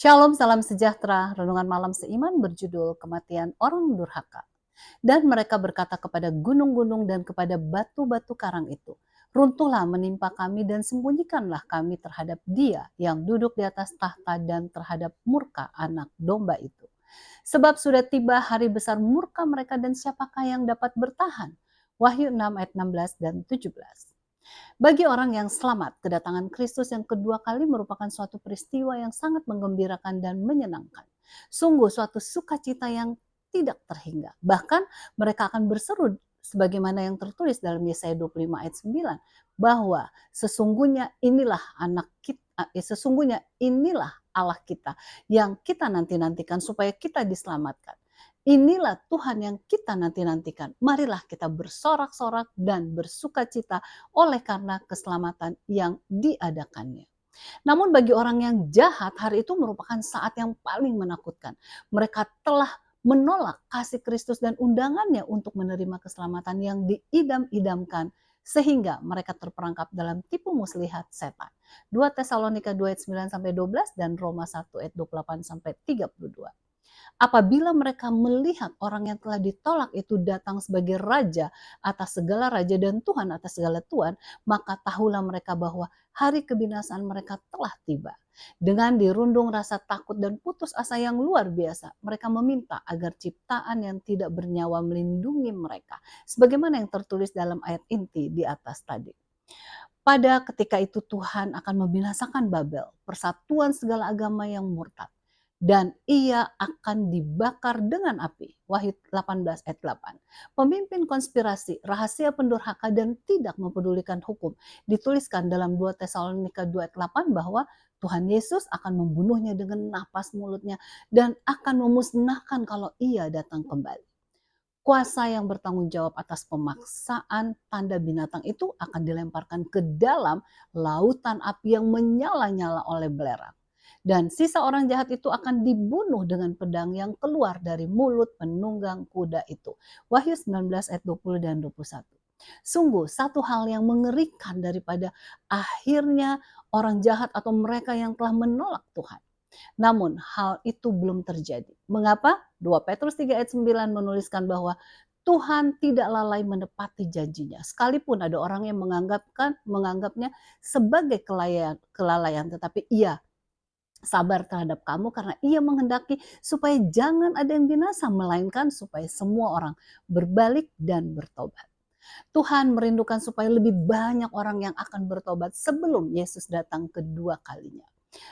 Shalom, salam sejahtera. Renungan malam seiman berjudul Kematian Orang Durhaka. Dan mereka berkata kepada gunung-gunung dan kepada batu-batu karang itu, runtuhlah menimpa kami dan sembunyikanlah kami terhadap Dia yang duduk di atas tahta dan terhadap murka anak domba itu. Sebab sudah tiba hari besar murka mereka dan siapakah yang dapat bertahan? Wahyu 6 ayat 16 dan 17. Bagi orang yang selamat, kedatangan Kristus yang kedua kali merupakan suatu peristiwa yang sangat menggembirakan dan menyenangkan. Sungguh suatu sukacita yang tidak terhingga. Bahkan mereka akan berseru sebagaimana yang tertulis dalam Yesaya 25 ayat 9 bahwa sesungguhnya inilah sesungguhnya inilah Allah kita yang kita nanti-nantikan supaya kita diselamatkan. Inilah Tuhan yang kita nanti-nantikan. Marilah kita bersorak-sorak dan bersukacita oleh karena keselamatan yang diadakannya. Namun bagi orang yang jahat, hari itu merupakan saat yang paling menakutkan. Mereka telah menolak kasih Kristus dan undangannya untuk menerima keselamatan yang diidam-idamkan sehingga mereka terperangkap dalam tipu muslihat setan. 2 Tesalonika 2 ayat 9 sampai 12 dan Roma 1 ayat 28 sampai 32. Apabila mereka melihat orang yang telah ditolak itu datang sebagai raja atas segala raja dan Tuhan atas segala Tuhan, maka tahulah mereka bahwa hari kebinasaan mereka telah tiba. Dengan dirundung rasa takut dan putus asa yang luar biasa, mereka meminta agar ciptaan yang tidak bernyawa melindungi mereka, sebagaimana yang tertulis dalam ayat inti di atas tadi. Pada ketika itu Tuhan akan membinasakan Babel, persatuan segala agama yang murtad. Dan ia akan dibakar dengan api. Wahyu 18 ayat 8. Pemimpin konspirasi, rahasia pendurhaka dan tidak mempedulikan hukum. Dituliskan dalam 2 Tesalonika 2 ayat 8 bahwa Tuhan Yesus akan membunuhnya dengan napas mulutnya dan akan memusnahkan kalau ia datang kembali. Kuasa yang bertanggung jawab atas pemaksaan tanda binatang itu akan dilemparkan ke dalam lautan api yang menyala-nyala oleh belerang. Dan sisa orang jahat itu akan dibunuh dengan pedang yang keluar dari mulut penunggang kuda itu. Wahyu 19 ayat 20 dan 21. Sungguh satu hal yang mengerikan daripada akhirnya orang jahat atau mereka yang telah menolak Tuhan. Namun hal itu belum terjadi. Mengapa? 2 Petrus 3 ayat 9 menuliskan bahwa Tuhan tidak lalai menepati janjinya. Sekalipun ada orang yang menganggapnya sebagai kelalaian, tetapi ia sabar terhadap kamu karena ia menghendaki supaya jangan ada yang binasa, melainkan supaya semua orang berbalik dan bertobat. Tuhan merindukan supaya lebih banyak orang yang akan bertobat sebelum Yesus datang kedua kalinya.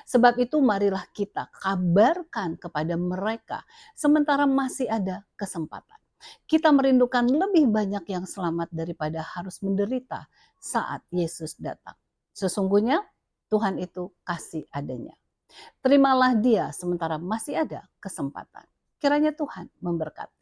Sebab itu marilah kita kabarkan kepada mereka sementara masih ada kesempatan. Kita merindukan lebih banyak yang selamat daripada harus menderita saat Yesus datang. Sesungguhnya Tuhan itu kasih adanya. Terimalah dia sementara masih ada kesempatan. Kiranya Tuhan memberkati.